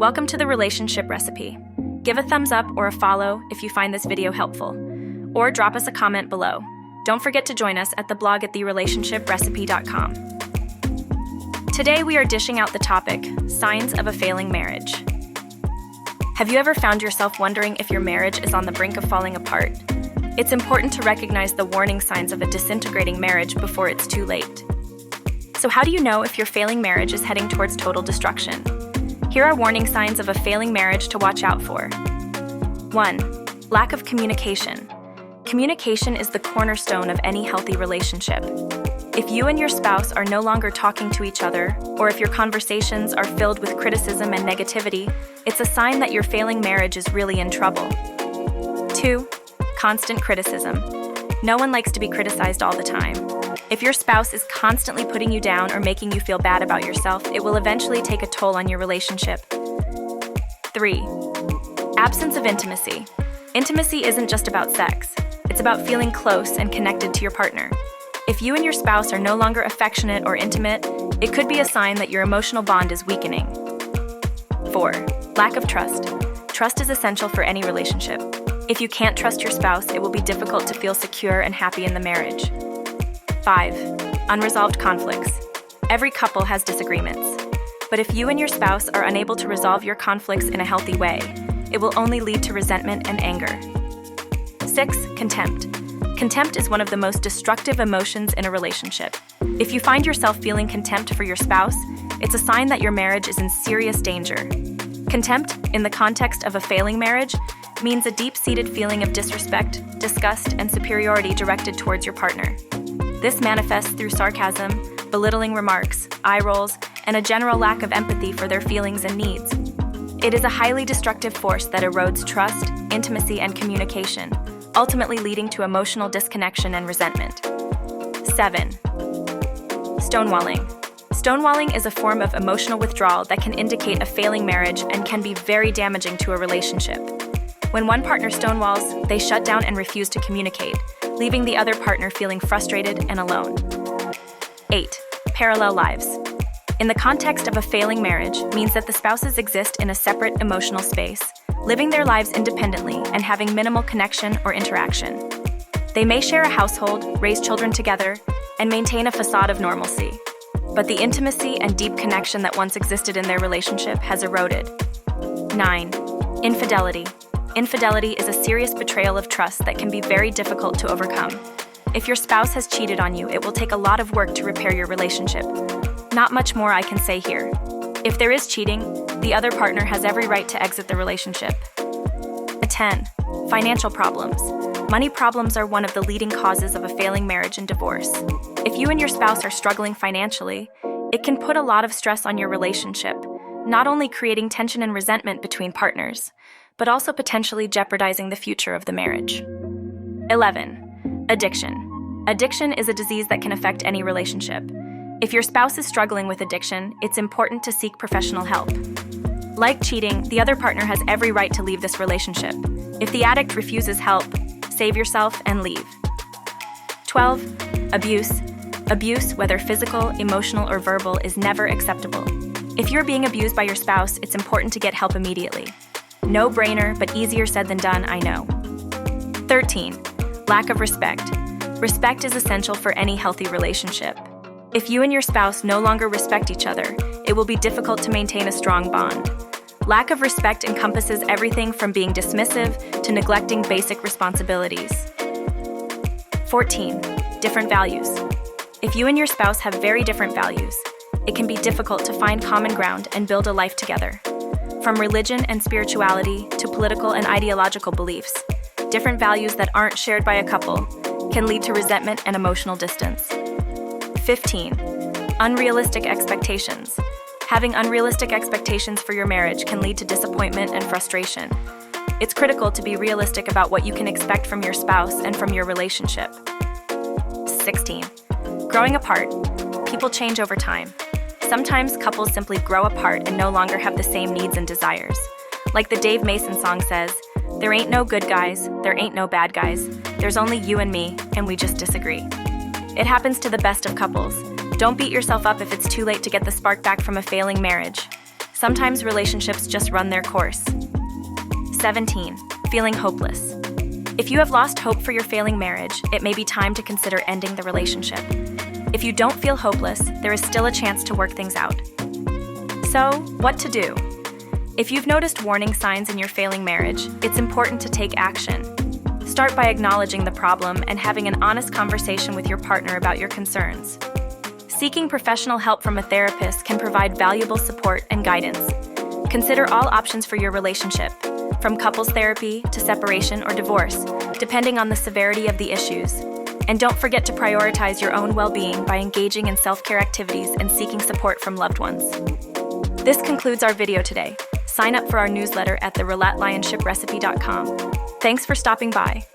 Welcome to the Relationship Recipe. Give a thumbs up or a follow if you find this video helpful, or drop us a comment below. Don't forget to join us at the blog at therelationshiprecipe.com. Today we are dishing out the topic, signs of a failing marriage. Have you ever found yourself wondering if your marriage is on the brink of falling apart? It's important to recognize the warning signs of a disintegrating marriage before it's too late. So how do you know if your failing marriage is heading towards total destruction? Here are warning signs of a failing marriage to watch out for. 1. Lack of communication. Communication is the cornerstone of any healthy relationship. If you and your spouse are no longer talking to each other, or if your conversations are filled with criticism and negativity, it's a sign that your failing marriage is really in trouble. 2. Constant criticism. No one likes to be criticized all the time. If your spouse is constantly putting you down or making you feel bad about yourself, it will eventually take a toll on your relationship. 3. Absence of intimacy. Intimacy isn't just about sex. It's about feeling close and connected to your partner. If you and your spouse are no longer affectionate or intimate, it could be a sign that your emotional bond is weakening. 4. Lack of trust. Trust is essential for any relationship. If you can't trust your spouse, it will be difficult to feel secure and happy in the marriage. 5. Unresolved conflicts. Every couple has disagreements. But if you and your spouse are unable to resolve your conflicts in a healthy way, it will only lead to resentment and anger. 6. Contempt. Contempt is one of the most destructive emotions in a relationship. If you find yourself feeling contempt for your spouse, it's a sign that your marriage is in serious danger. Contempt, in the context of a failing marriage, means a deep-seated feeling of disrespect, disgust, and superiority directed towards your partner. This manifests through sarcasm, belittling remarks, eye rolls, and a general lack of empathy for their feelings and needs. It is a highly destructive force that erodes trust, intimacy, and communication, ultimately leading to emotional disconnection and resentment. 7. Stonewalling. Stonewalling is a form of emotional withdrawal that can indicate a failing marriage and can be very damaging to a relationship. When one partner stonewalls, they shut down and refuse to communicate, leaving the other partner feeling frustrated and alone. 8. Parallel lives. In the context of a failing marriage means that the spouses exist in a separate emotional space, living their lives independently and having minimal connection or interaction. They may share a household, raise children together, and maintain a facade of normalcy. But the intimacy and deep connection that once existed in their relationship has eroded. 9. Infidelity. Infidelity is a serious betrayal of trust that can be very difficult to overcome. If your spouse has cheated on you, it will take a lot of work to repair your relationship. Not much more I can say here. If there is cheating, the other partner has every right to exit the relationship. 10. Financial problems. Money problems are one of the leading causes of a failing marriage and divorce. If you and your spouse are struggling financially, it can put a lot of stress on your relationship, not only creating tension and resentment between partners, but also potentially jeopardizing the future of the marriage. 11. Addiction. Addiction is a disease that can affect any relationship. If your spouse is struggling with addiction, it's important to seek professional help. Like cheating, the other partner has every right to leave this relationship. If the addict refuses help, save yourself and leave. 12. Abuse. Abuse, whether physical, emotional, or verbal, is never acceptable. If you're being abused by your spouse, it's important to get help immediately. No-brainer, but easier said than done, I know. 13. Lack of respect. Respect is essential for any healthy relationship. If you and your spouse no longer respect each other, it will be difficult to maintain a strong bond. Lack of respect encompasses everything from being dismissive to neglecting basic responsibilities. 14. Different values. If you and your spouse have very different values, it can be difficult to find common ground and build a life together. From religion and spirituality to political and ideological beliefs, different values that aren't shared by a couple can lead to resentment and emotional distance. 15. Unrealistic expectations. Having unrealistic expectations for your marriage can lead to disappointment and frustration. It's critical to be realistic about what you can expect from your spouse and from your relationship. 16. Growing apart. People change over time. Sometimes couples simply grow apart and no longer have the same needs and desires. Like the Dave Mason song says, "There ain't no good guys, there ain't no bad guys. There's only you and me, and we just disagree." It happens to the best of couples. Don't beat yourself up if it's too late to get the spark back from a failing marriage. Sometimes relationships just run their course. 17. Feeling hopeless. If you have lost hope for your failing marriage, it may be time to consider ending the relationship. If you don't feel hopeless, there is still a chance to work things out. So, what to do? If you've noticed warning signs in your failing marriage, it's important to take action. Start by acknowledging the problem and having an honest conversation with your partner about your concerns. Seeking professional help from a therapist can provide valuable support and guidance. Consider all options for your relationship, from couples therapy to separation or divorce, depending on the severity of the issues. And don't forget to prioritize your own well-being by engaging in self-care activities and seeking support from loved ones. This concludes our video today. Sign up for our newsletter at therelatlionship.recipe.com. Thanks for stopping by.